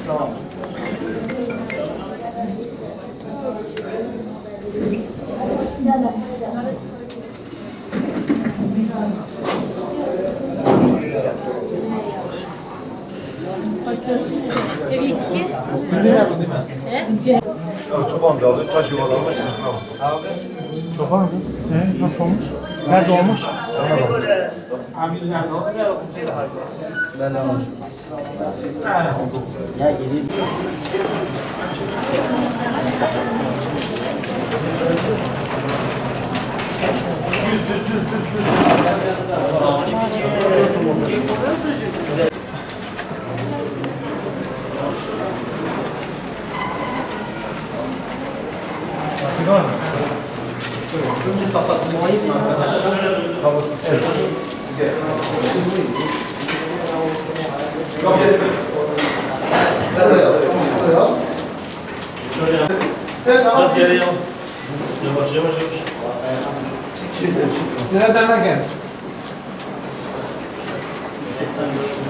Tamam. Ev iki. Ya çoban da aldı, taş yuvarlanmışsın. Çoban mı? Nasıl olmuş? Nerede olmuş? Ben almışım. Ya gideyim. Önce kafasını kesin arkadaşlar. Kafası. Evet. Yok etme. Sen de yap. Biraz yere yavaş. Yavaş yavaş. Nereden gel? Yüksekten düşün.